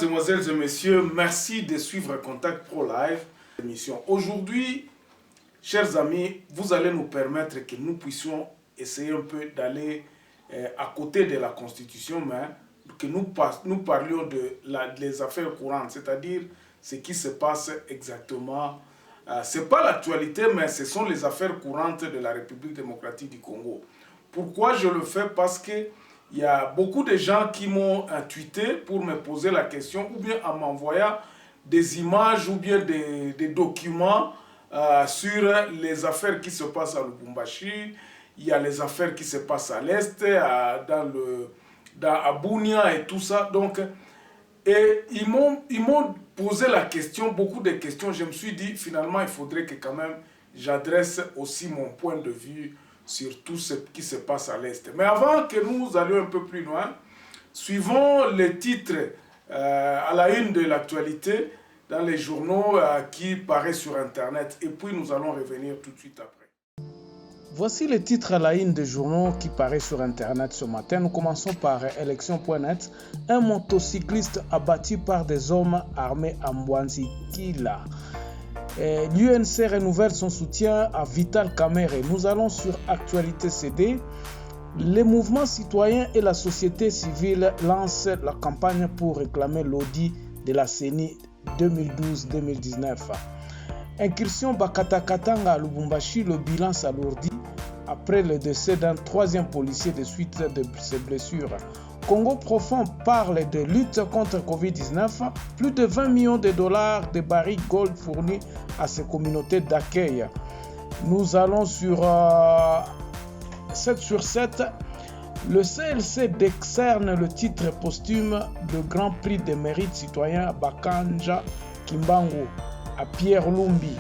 Mesdemoiselles et messieurs, merci de suivre Contact Pro Live émission. Aujourd'hui, chers amis, vous allez nous permettre que nous puissions essayer un peu d'aller à côté de la Constitution, mais que nous parlions des affaires courantes, c'est-à-dire ce qui se passe exactement. Ce n'est pas l'actualité, mais ce sont les affaires courantes de la République démocratique du Congo. Pourquoi je le fais? Parce que il y a beaucoup de gens qui m'ont tweeté pour me poser la question, ou bien en m'envoyant des images ou bien des documents sur les affaires qui se passent à Lubumbashi. Il y a les affaires qui se passent à l'Est, à Bunia et tout ça. Donc, et ils m'ont posé la question, beaucoup de questions. Je me suis dit, finalement, il faudrait que quand même j'adresse aussi mon point de vue sur tout ce qui se passe à l'Est. Mais avant que nous allions un peu plus loin, suivons les titres à la une de l'actualité dans les journaux qui paraissent sur Internet. Et puis nous allons revenir tout de suite après. Voici les titres à la une des journaux qui paraissent sur Internet ce matin. Nous commençons par élection.net. Un motocycliste abattu par des hommes armés à Mbwanzikila. L'UNC renouvelle son soutien à Vital Kamerhe. Nous allons sur Actualité CD. Les mouvements citoyens et la société civile lancent la campagne pour réclamer l'audit de la CENI 2012-2019. Incursion Bakatakatanga à Lubumbashi, le bilan s'alourdit après le décès d'un troisième policier de suite de ses blessures. Congo profond parle de lutte contre Covid-19. Plus de 20 millions de dollars de barils gold fournis à ces communautés d'accueil. Nous allons sur 7 sur 7. Le CLC décerne le titre posthume de Grand Prix des mérites citoyens à Bakanja Kimbangu à Pierre Lumbi.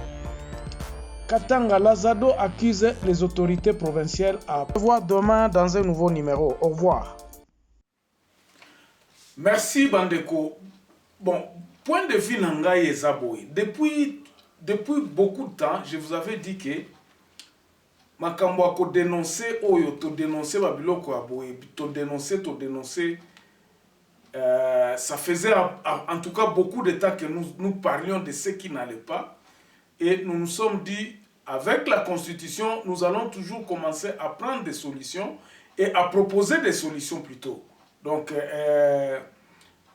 Katanga Lazado accuse les autorités provinciales à prévoir demain dans un nouveau numéro. Au revoir. Merci Bandeko. Bon, point de vue Nangaï et Zaboui. Depuis beaucoup de temps, je vous avais dit que makambo ako dénoncer oyo to dénoncer babiloko aboui to dénoncer ça faisait en tout cas beaucoup de temps que nous parlions de ce qui n'allait pas et nous nous sommes dit avec la Constitution nous allons toujours commencer à prendre des solutions et à proposer des solutions plutôt. Donc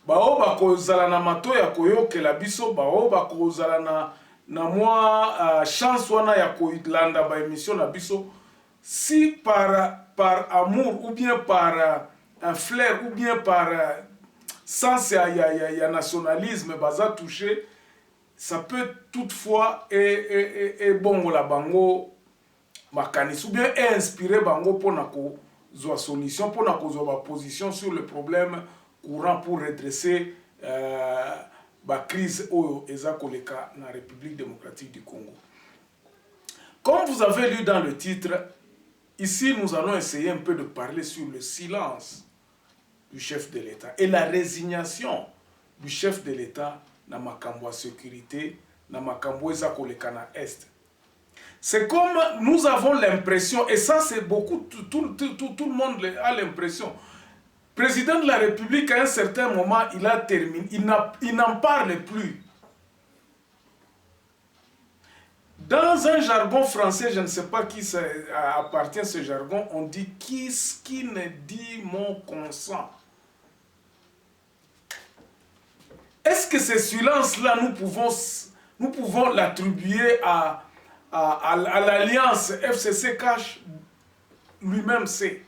bao bakozala na mato ya koyokela biso bao bakozala na mwa chance wana ya kolanda ba émission na biso si par amour ou bien par un flair ou bien par sens ya nationalisme baza touché, ça peut toutefois et bongo la bango makanisi ou bien inspirer bango pona ko zwa solution pona ko zwa position sur le problème courant pour redresser la crise oyo eza koleka na République démocratique du Congo. Comme vous avez lu dans le titre, ici nous allons essayer un peu de parler sur le silence du chef de l'État et la résignation du chef de l'État na makambo sécurité, na makambo eza koleka na Est. C'est comme nous avons l'impression, et ça c'est beaucoup, tout le monde a l'impression. Le président de la République, à un certain moment, il a terminé, il n'en parle plus. Dans un jargon français, je ne sais pas qui appartient à ce jargon, on dit « qui ne dit mon consent ». Est-ce que ce silence-là, nous pouvons l'attribuer à l'alliance FCC Cash lui-même sait.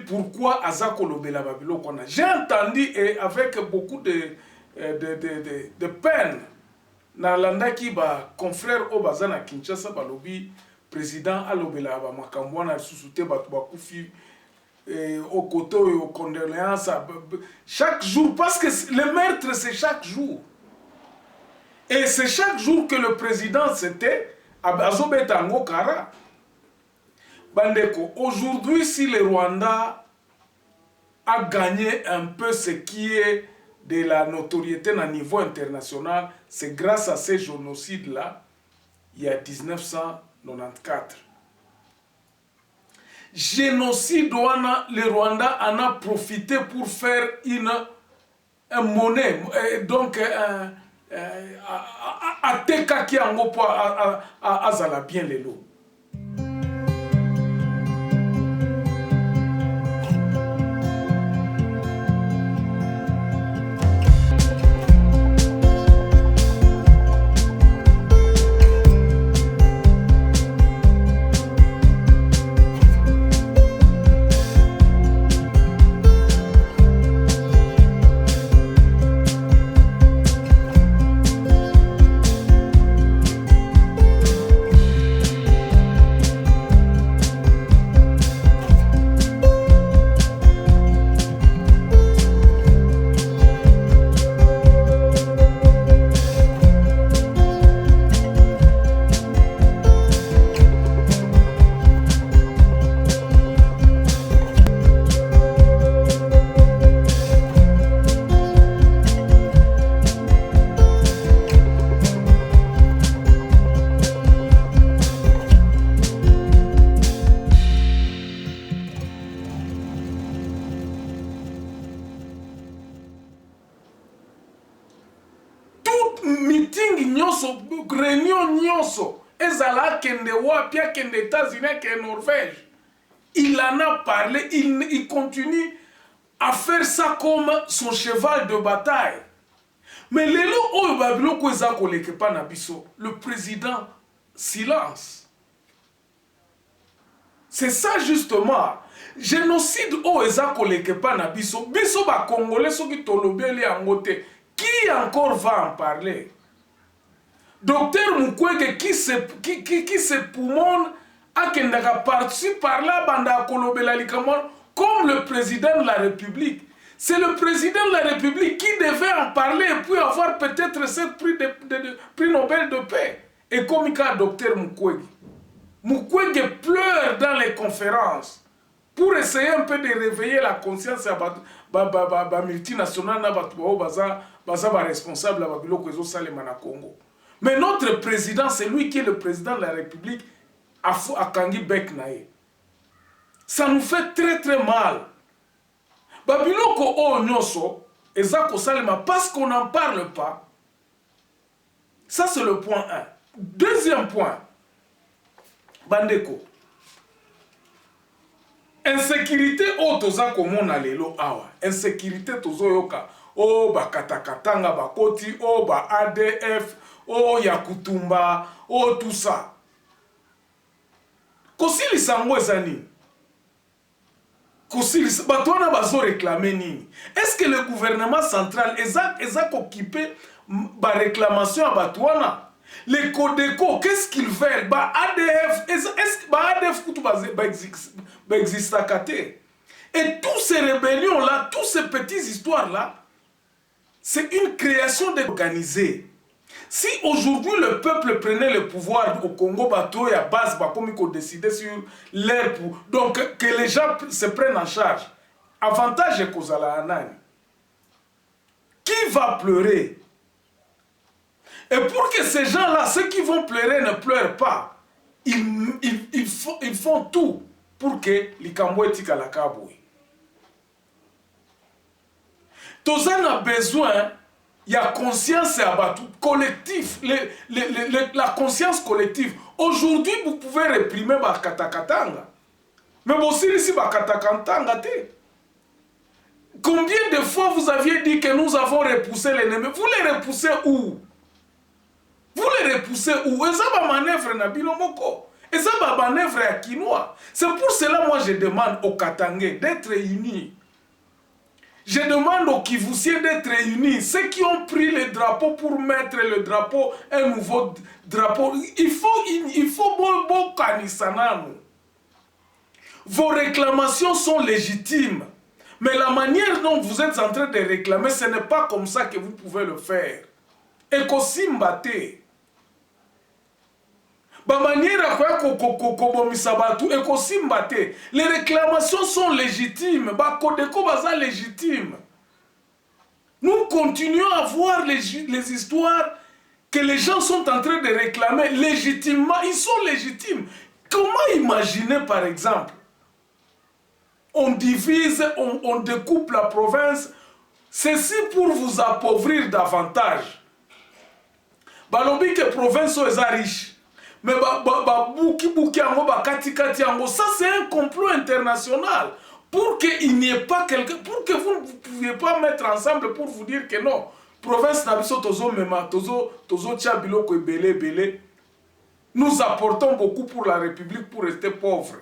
Pourquoi Azako Lobela Babilo. J'ai entendu et avec beaucoup de peine na landaki ba confrère Obazana Kinshasa balobi président Alobela ba makambwana susute batu bakufi au côté aux condoléances chaque jour parce que le meurtre c'est chaque jour et c'est chaque jour que le président c'était Azobeta Ngokara. Bandeko, aujourd'hui, si le Rwanda a gagné un peu ce qui est de la notoriété à niveau international, c'est grâce à ces génocides-là, il y a 1994. génocide, le Rwanda en a profité pour faire une monnaie, donc ateka ki yango po azala bien lelo. Meeting nyonso, réunion nyonso, ezala kende wapia kende États-Unis kende Norvège. Il en a parlé, il continue à faire ça comme son cheval de bataille. Mais lelo oyo babiloko eza koleke pa na biso, le président silence. C'est ça justement. Génocide oyo eza koleke pa na biso, biso ba congolais soki tolobeli yango te. Qui encore va en parler? Docteur Mukwege qui se poumonne à Kendaka par-ci par-là, banda kolobela likamon, comme le président de la République. C'est le président de la République qui devait en parler et puis avoir peut-être ce prix Nobel de paix. Et comme il y a docteur Mukwege. Mukwege pleure dans les conférences pour essayer un peu de réveiller la conscience de multinationale responsable de Congo. Mais notre président, c'est lui qui est le président de la République à Kangi Bek Nae. Ça nous fait très très mal. Babiloko o nyoso, ezako salema, parce qu'on n'en parle pas. Ça c'est le point 1. Deuxième point, Bandeko. Insécurité o toza komona lelo awa. Insécurité tozo yoka. O bakatakatanga bakoti, o ba ADF, o Yakutumba, o tout ça. Kosili sango ezani. Batouana bazo réclamer nini. Est-ce que le gouvernement central est occupé par réclamation à Batouana? Les Codeco, qu'est-ce qu'ils veulent? ADF, est-ce que ADF existe à côté? Et toutes ces rébellions-là, toutes ces petites histoires-là, c'est une création organisée. Si aujourd'hui le peuple prenait le pouvoir au Congo, bateau et à base, comme il décidait sur l'air pour. Donc que les gens se prennent en charge. Avantage est qu'aux Anani. Qui va pleurer? Et pour que ces gens-là, ceux qui vont pleurer, ne pleurent pas, ils font tout pour que l'Ikambo etika la Kaboui. Tozan a besoin. Il y a conscience collective, la conscience collective. Aujourd'hui, vous pouvez réprimer Bakatakatanga. Mais aussi ici, Bakatakatanga te. Combien de fois vous aviez dit que nous avons repoussé l'ennemi? Vous les repoussez où? Vous les repoussez où? Et ça va manœuvre na bilomoko. Et ça va manœuvre à Kinois. C'est pour cela, moi, je demande aux Katangais d'être unis. Je demande aux Kivoussiens d'être réunis. Ceux qui ont pris le drapeau pour mettre le drapeau, un nouveau drapeau. Il faut bon kanisananu. Vos réclamations sont légitimes. Mais la manière dont vous êtes en train de réclamer, ce n'est pas comme ça que vous pouvez le faire. Et qu'osimbate. Les réclamations sont légitimes. Légitimes. Nous continuons à voir les histoires que les gens sont en train de réclamer légitimement. Ils sont légitimes. Comment imaginer, par exemple, on divise, on découpe la province. Ceci pour vous appauvrir davantage. Balobi que province est riche. Mais ça c'est un complot international. Pour qu'il n'y ait pas quelqu'un, pour que vous ne pouviez pas mettre ensemble pour vous dire que non. Province Nabiso Tozo Mema, Tozo Tchabiloko et Belé. Nous apportons beaucoup pour la République pour rester pauvres.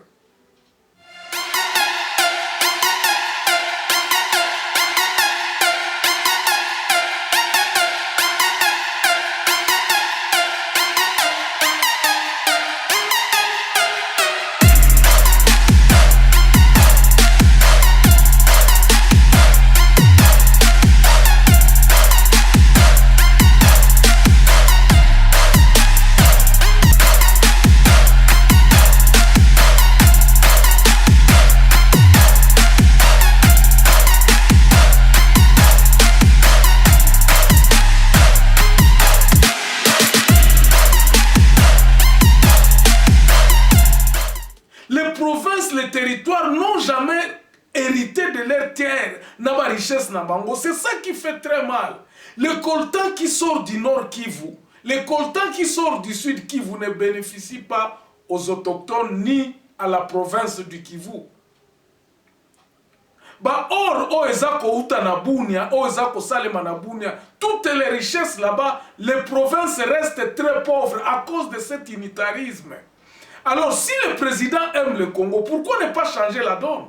Les territoires n'ont jamais hérité de leur terre, n'a richesse n'a bango. C'est ça qui fait très mal. Le coltan qui sort du nord Kivu, le coltan qui sort du sud Kivu ne bénéficie pas aux autochtones ni à la province du Kivu. Or, Oezako Utanabunia, Oezako Salemanabunia, toutes les richesses là-bas, les provinces restent très pauvres à cause de cet unitarisme. Alors, si le président aime le Congo, pourquoi ne pas changer la donne?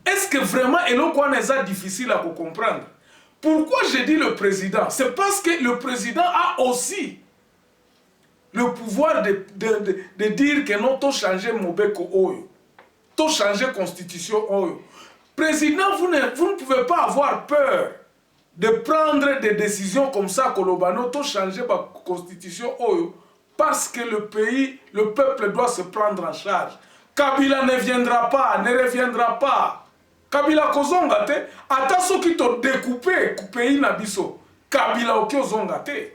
Est-ce que vraiment, c'est difficile à comprendre? Pourquoi je dis le président? C'est parce que le président a aussi le pouvoir de dire que non, tu changer Mobeko Oyo, tu changer constitution Oyo. Président, vous ne pouvez pas avoir peur de prendre des décisions comme ça, Kolobano, tu changer la constitution Oyo. Parce que le pays, le peuple doit se prendre en charge. Kabila ne viendra pas, ne reviendra pas. Kabila kozonga te, ata soki to découper pays na biso. Kabila oki ozonga te.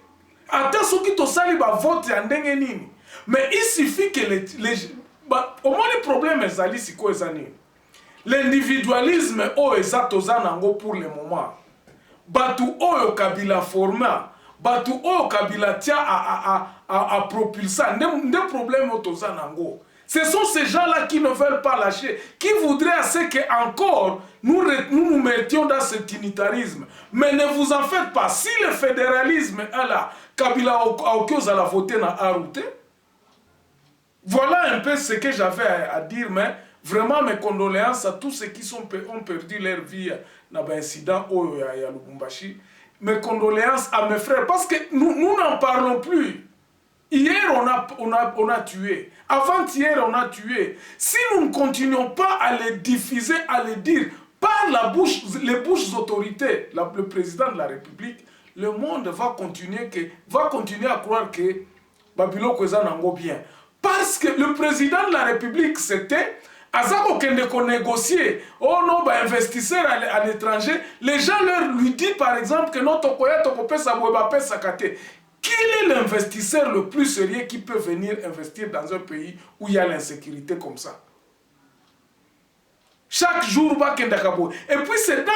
Ata soki to sali ba vote ya ndenge nini. Mais il suffit que au moins le problème ezali siko ezani. L'individualisme o eza tozanango pour le moment. Batu oyo Kabila forma. Batu o Kabila tia à propulser des problèmes autosanango. Ce sont ces gens-là qui ne veulent pas lâcher, qui voudraient à ce que encore nous mettions dans cet unitarisme. Mais ne vous en faites pas. Si le fédéralisme est là, Kabila a la voter dans Arouté. Voilà un peu ce que j'avais à dire, mais vraiment mes condoléances à tous ceux qui ont perdu leur vie dans l'incident au Lubumbashi. Mes condoléances à mes frères, parce que nous n'en parlons plus. Hier, on a tué. Avant-hier, on a tué. Si nous ne continuons pas à les diffuser, à les dire par les bouches autorités, le président de la République, le monde va continuer à croire que Babylone Kozanango bien. Parce que le président de la République, c'était Azako Kendeko négocier, oh non, investisseurs à l'étranger, les gens lui disent par exemple que non, Tokoya Tokope Sabouebape Sakate. Quel est l'investisseur le plus sérieux qui peut venir investir dans un pays où il y a l'insécurité comme ça? Chaque jour, et puis c'est dans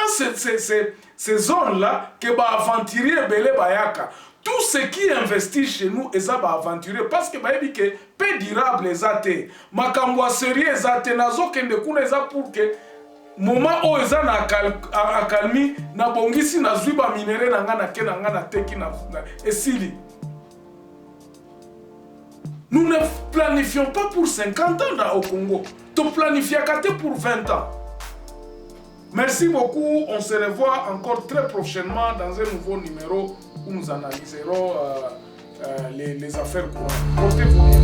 ces zones-là que va aventurier Belé Bayaka. Tout ce qui investit chez nous, ils va aventurer parce que dit que peu durable les athées. Makambwa sérieux les athées, nazo kende kuna eza pour que moment où ils na akalmi na bongisi na zuiba minéré na ngana ke na ngana teki na esili. Nous ne planifions pas pour 50 ans au Congo. Nous planifions pour 20 ans. Merci beaucoup. On se revoit encore très prochainement dans un nouveau numéro où nous analyserons les affaires courantes. Portez-vous bien.